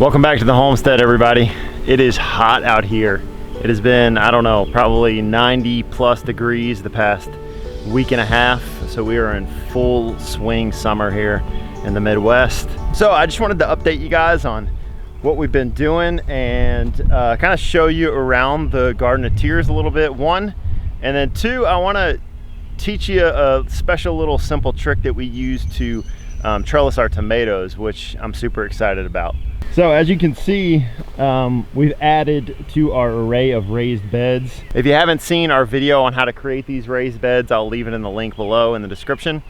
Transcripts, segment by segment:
Welcome back to the homestead, everybody. It is hot out here. It has been, I don't know, probably 90 plus degrees the past week and a half. So we are in full swing summer here in the Midwest. So I just wanted to update you guys on what we've been doing and kind of show you around the Garden of Tears a little bit, one. And then two, I want to teach you a special little simple trick that we use to trellis our tomatoes, which I'm super excited about. So as you can see, we've added to our array of raised beds. If you haven't seen our video on how to create these raised beds, I'll leave it in the link below in the description.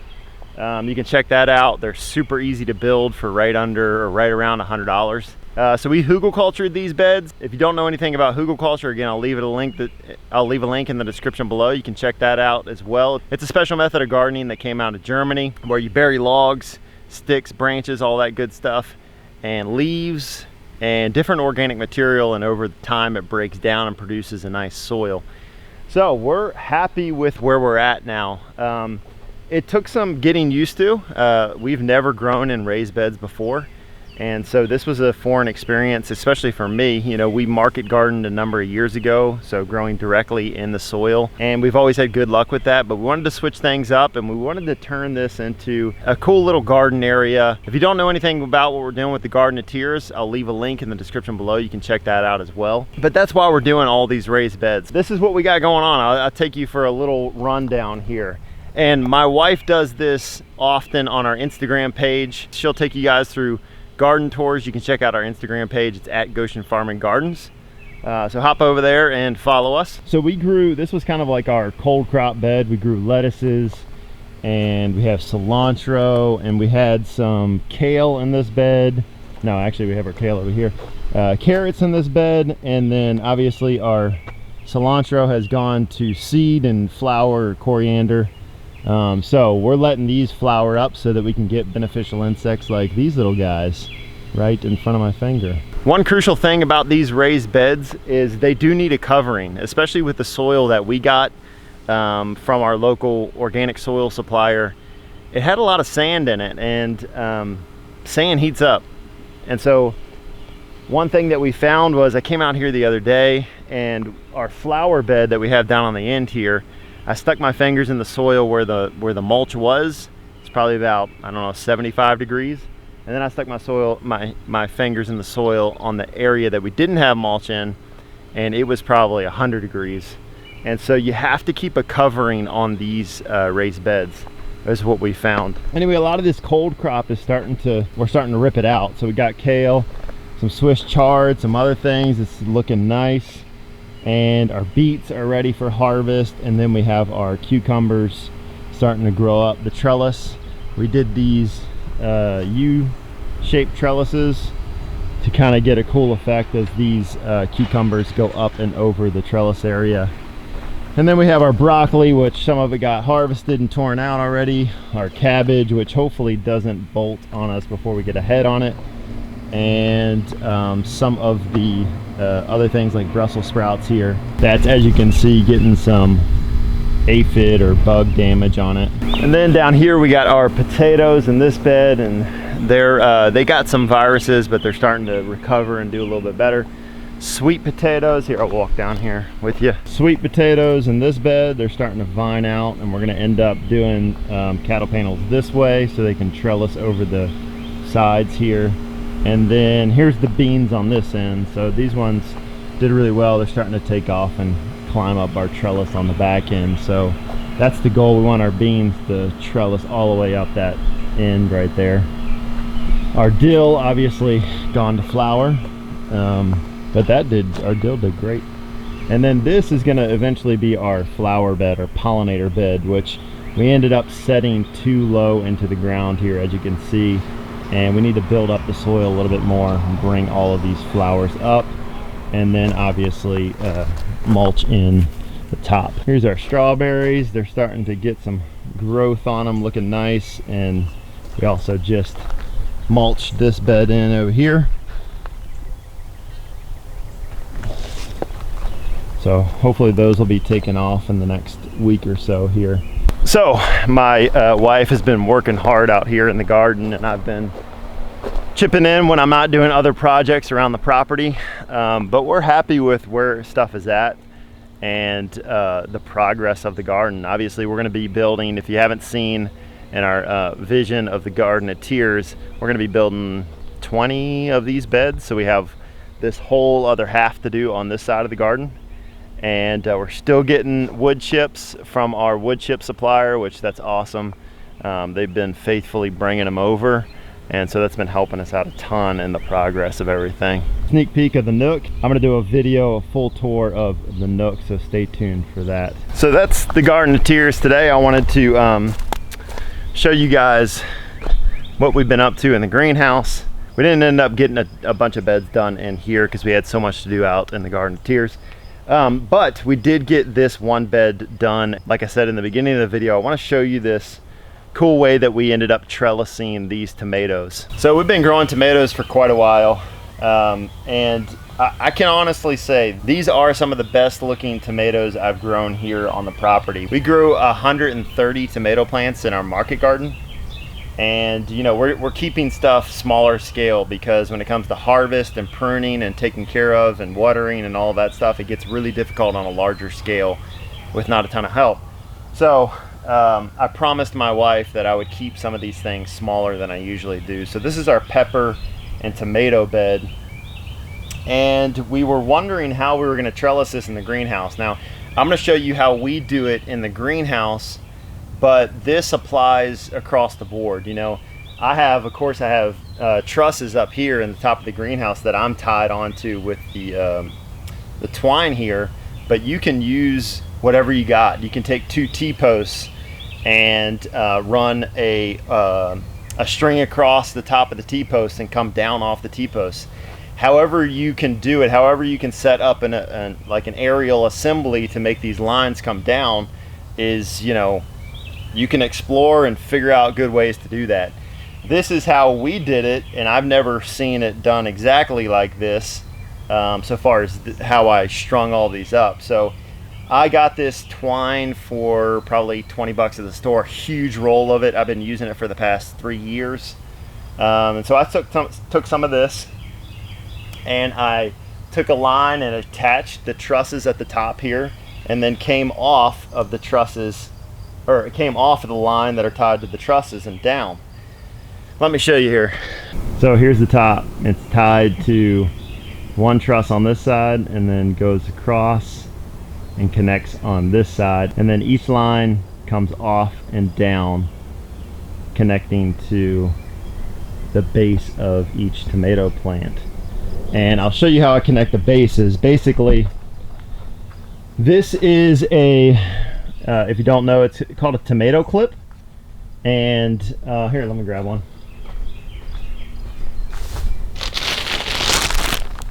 You can check that out. They're super easy to build for right under or right around $100. So we hugelcultured these beds. If you don't know anything about hugelculture, again, I'll leave a link in the description below. You can check that out as well. It's a special method of gardening that came out of Germany, where you bury logs, sticks, branches, all that good stuff, and leaves and different organic material, and over time it breaks down and produces a nice soil. So we're happy with where we're at now. It took some getting used to. We've never grown in raised beds before, and so this was a foreign experience, especially for me. You know, we market gardened a number of years ago, so growing directly in the soil, and we've always had good luck with that, but we wanted to switch things up and we wanted to turn this into a cool little garden area. If you don't know anything about what we're doing with the Garden of Tears, I'll leave a link in the description below. You can check that out as well. But that's why we're doing all these raised beds. This is what we got going on. I'll take you for a little rundown here. And my wife does this often on our Instagram page. She'll take you guys through garden tours. You can check out our Instagram page. It's at Goshen Farming Gardens. So hop over there and follow us. So we grew, this was kind of like our cold crop bed. We grew lettuces, and we have cilantro, and we had some kale in this bed. No, actually we have our kale over here. Carrots in this bed, and then obviously our cilantro has gone to seed and flower, coriander. So we're letting these flower up so that we can get beneficial insects like these little guys right in front of my finger. One crucial thing about these raised beds is they do need a covering, especially with the soil that we got from our local organic soil supplier. It had a lot of sand in it, and sand heats up. And so one thing that we found was, I came out here the other day, and our flower bed that we have down on the end here, I stuck my fingers in the soil where the mulch was. It's probably about, I don't know, 75 degrees. And then I stuck my fingers in the soil on the area that we didn't have mulch in, and it was probably 100 degrees. And so you have to keep a covering on these raised beds. That's what we found. Anyway, a lot of this cold crop is we're starting to rip it out. So we got kale, some Swiss chard, some other things. It's looking nice. And our beets are ready for harvest, and then we have our cucumbers starting to grow up the trellis. We did these U-shaped trellises to kind of get a cool effect as these cucumbers go up and over the trellis area. And then we have our broccoli, which some of it got harvested and torn out already. Our cabbage, which hopefully doesn't bolt on us before we get a head on it. And some of the other things like Brussels sprouts here. That's, as you can see, getting some aphid or bug damage on it. And then down here we got our potatoes in this bed, and they got some viruses, but they're starting to recover and do a little bit better. Sweet potatoes, here, I'll walk down here with you. Sweet potatoes in this bed, they're starting to vine out, and we're gonna end up doing cattle panels this way so they can trellis over the sides here. And then here's the beans on this end. So these ones did really well. They're starting to take off and climb up our trellis on the back end. So that's the goal. We want our beans to trellis all the way up that end right there. Our dill obviously gone to flower, but our dill did great. And then this is gonna eventually be our flower bed or pollinator bed, which we ended up setting too low into the ground here, as you can see. And we need to build up the soil a little bit more and bring all of these flowers up, and then obviously mulch in the top. Here's our strawberries. They're starting to get some growth on them, looking nice. And we also just mulched this bed in over here. So hopefully those will be taken off in the next week or so here. So my wife has been working hard out here in the garden, and I've been chipping in when I'm not doing other projects around the property, but we're happy with where stuff is at and the progress of the garden. Obviously, we're going to be building, if you haven't seen in our vision of the garden at Tiers, we're going to be building 20 of these beds, so we have this whole other half to do on this side of the garden. And we're still getting wood chips from our wood chip supplier, which that's awesome. They've been faithfully bringing them over, and so that's been helping us out a ton in the progress of everything. Sneak peek of the nook. I'm gonna do a video, a full tour of the nook, so stay tuned for that. So that's the garden of Tiers today. I wanted to show you guys what we've been up to in the greenhouse. We didn't end up getting a bunch of beds done in here because we had so much to do out in the garden of Tiers. But we did get this one bed done. Like I said in the beginning of the video, I want to show you this cool way that we ended up trellising these tomatoes. So we've been growing tomatoes for quite a while, and I can honestly say these are some of the best looking tomatoes I've grown here on the property. We grew 130 tomato plants in our market garden. And you know, we're keeping stuff smaller scale because when it comes to harvest and pruning and taking care of and watering and all that stuff, it gets really difficult on a larger scale with not a ton of help. So I promised my wife that I would keep some of these things smaller than I usually do. So this is our pepper and tomato bed, and we were wondering how we were going to trellis this in the greenhouse. Now I'm going to show you how we do it in the greenhouse, but this applies across the board. You know, I have trusses up here in the top of the greenhouse that I'm tied onto with the twine here, but you can use whatever you got. You can take 2 T-posts and run a string across the top of the T-post and come down off the T-post. However you can do it, however you can set up like an aerial assembly to make these lines come down is, you know, you can explore and figure out good ways to do that. This is how we did it, and I've never seen it done exactly like this so far as how I strung all these up. So I got this twine for probably 20 bucks at the store, huge roll of it. I've been using it for the past 3 years. And so I took some of this, and I took a line and attached the trusses at the top here, and then came off of the trusses, or it came off of the line that are tied to the trusses and down. Let me show you here. So here's the top. It's tied to one truss on this side and then goes across and connects on this side, and then each line comes off and down, connecting to the base of each tomato plant. And I'll show you how I connect the bases. Basically, this is a if you don't know, it's called a tomato clip. And here, let me grab one.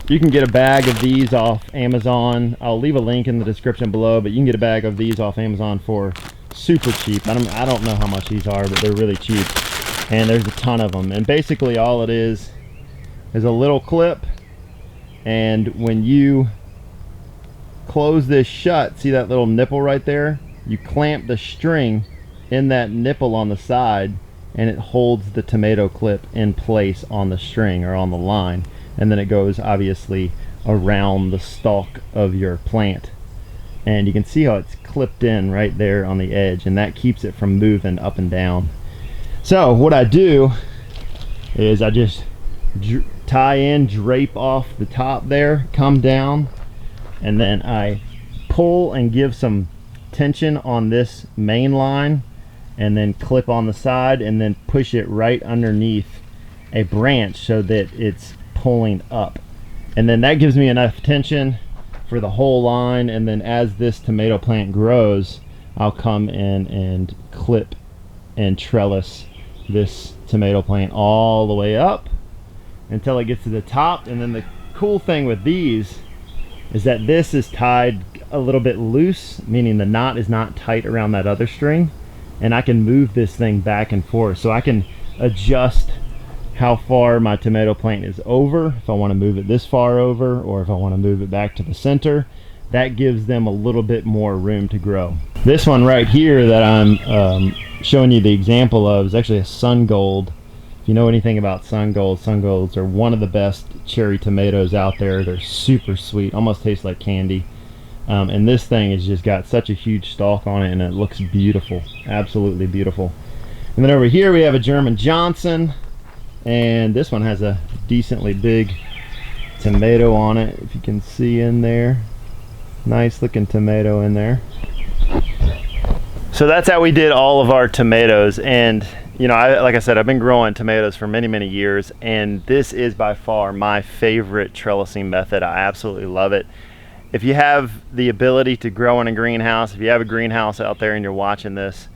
You can get a bag of these off Amazon. I'll leave a link in the description below, but you can get a bag of these off Amazon for super cheap. I don't know how much these are, but they're really cheap. And there's a ton of them. And basically all it is a little clip, and when you close this shut, see that little nipple right there? You clamp the string in that nipple on the side, and it holds the tomato clip in place on the string or on the line, and then it goes obviously around the stalk of your plant, and you can see how it's clipped in right there on the edge, and that keeps it from moving up and down. So what I do is I just tie in, drape off the top there, come down, and then I pull and give some tension on this main line, and then clip on the side, and then push it right underneath a branch so that it's pulling up, and then that gives me enough tension for the whole line. And then as this tomato plant grows, I'll come in and clip and trellis this tomato plant all the way up until it gets to the top. And then the cool thing with these is that this is tied a little bit loose, meaning the knot is not tight around that other string, and I can move this thing back and forth, so I can adjust how far my tomato plant is over, if I want to move it this far over, or if I want to move it back to the center. That gives them a little bit more room to grow. This one right here that I'm showing you the example of is actually a sun gold If you know anything about sun golds are one of the best cherry tomatoes out there. They're super sweet, almost taste like candy. And this thing has just got such a huge stalk on it, and it looks beautiful, absolutely beautiful. And then over here we have a German Johnson, and this one has a decently big tomato on it, if you can see in there. Nice looking tomato in there. So that's how we did all of our tomatoes. And you know, like I said, I've been growing tomatoes for many years, and this is by far my favorite trellising method. I absolutely love it. If you have the ability to grow in a greenhouse, if you have a greenhouse out there and you're watching this,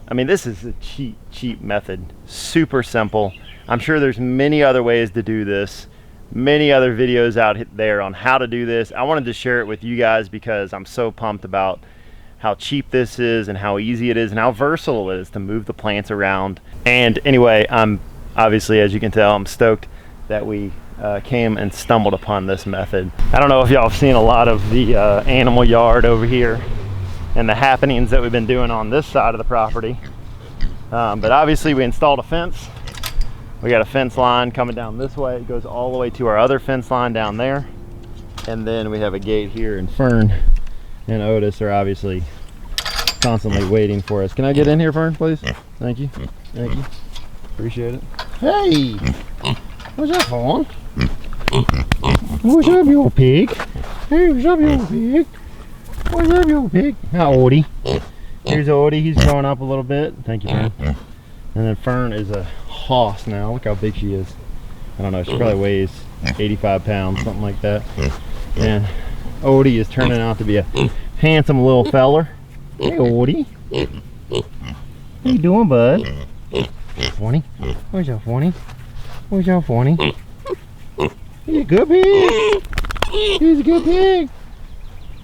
I mean, this is a cheap method. Super simple. I'm sure there's many other ways to do this, many other videos out there on how to do this. I wanted to share it with you guys because I'm so pumped about how cheap this is and how easy it is and how versatile it is to move the plants around. And anyway, I'm obviously, as you can tell, I'm stoked that we came and stumbled upon this method. I don't know if y'all have seen a lot of the animal yard over here and the happenings that we've been doing on this side of the property. But obviously we installed a fence. We got a fence line coming down this way. It goes all the way to our other fence line down there. And then we have a gate here, and Fern and Otis are obviously constantly waiting for us. Can I get in here, Fern, please? Thank you. Thank you. Appreciate it. Hey! What's up, Fawn? What's up, you old pig? Hey, what's up, you old pig? What's up, you old pig? How Odie? Here's Odie. He's growing up a little bit. Thank you, Fern. And then Fern is a hoss now. Look how big she is. I don't know. She probably weighs 85 pounds, something like that. And Odie is turning out to be a handsome little feller. Hey, Odie. How you doing, bud? Funny. Where's your funny? Where's your funny? He's a good pig. He's a good pig.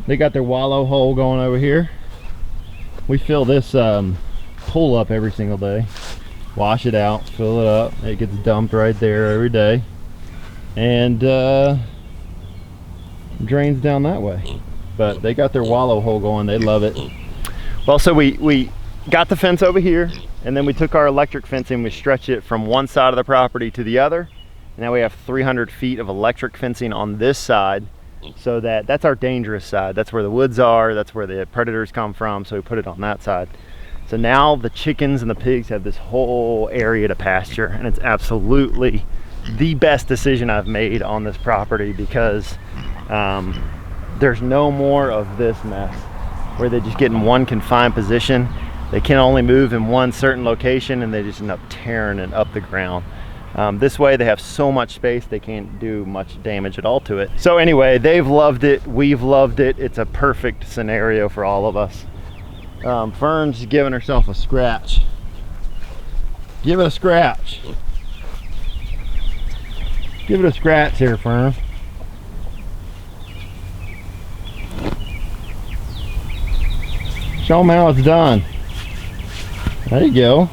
They got their wallow hole going over here. We fill this pool up every single day. Wash it out, fill it up. It gets dumped right there every day. And drains down that way. But they got their wallow hole going. They love it. Well, so we got the fence over here, and then we took our electric fencing, we stretched it from one side of the property to the other. And now we have 300 feet of electric fencing on this side, so that's our dangerous side. That's where the woods are, that's where the predators come from, so we put it on that side. So now the chickens and the pigs have this whole area to pasture, and it's absolutely the best decision I've made on this property, because there's no more of this mess where they just get in one confined position. They can only move in one certain location, and they just end up tearing it up the ground. This way they have so much space they can't do much damage at all to it. So anyway, they've loved it, we've loved it. It's a perfect scenario for all of us. Fern's giving herself a scratch. Give it a scratch. Give it a scratch here, Fern. Show them how it's done. There you go.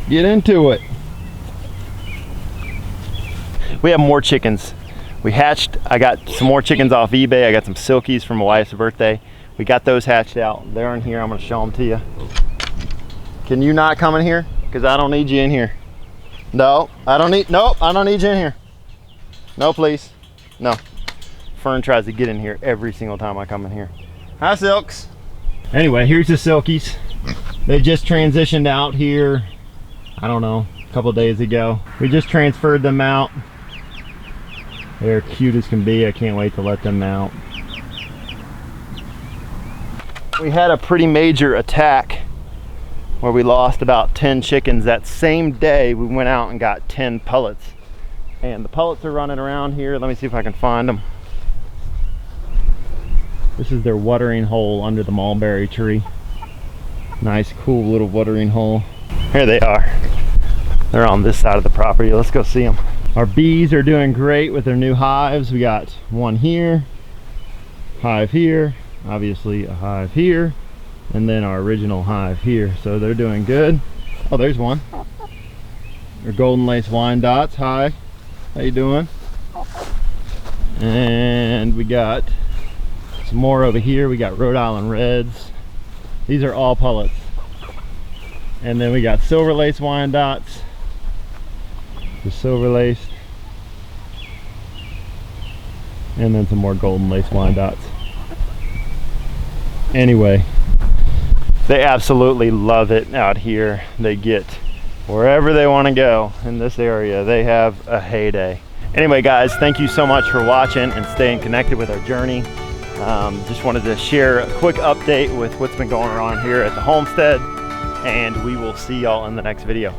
Get into it. We have more chickens. We hatched, I got some more chickens off eBay. I got some silkies from my wife's birthday. We got those hatched out. They're in here. I'm gonna show them to you. Can you not come in here? Because I don't need you in here. No, I don't need, nope, I don't need you in here. No, please. No. Fern tries to get in here every single time I come in here. Hi, Silks. Anyway, here's the silkies. They just transitioned out here, I don't know, a couple days ago. We just transferred them out. They're cute as can be. I can't wait to let them out. We had a pretty major attack where we lost about 10 chickens. That same day we went out and got 10 pullets. And the pullets are running around here. Let me see if I can find them. This is their watering hole under the mulberry tree. Nice, cool little watering hole. Here they are. They're on this side of the property. Let's go see them. Our bees are doing great with their new hives. We got one here, hive here, obviously a hive here, and then our original hive here. So they're doing good. Oh, there's one. They're golden lace Wyandottes. Hi, how you doing? And we got some more over here. We got Rhode Island Reds. These are all pullets. And then we got silver lace Wyandottes. Just silver laced. And then some more golden lace Wyandottes. Anyway, they absolutely love it out here. They get wherever they want to go in this area. They have a heyday. Anyway, guys, thank you so much for watching and staying connected with our journey. Just wanted to share a quick update with what's been going on here at the homestead, and we will see y'all in the next video.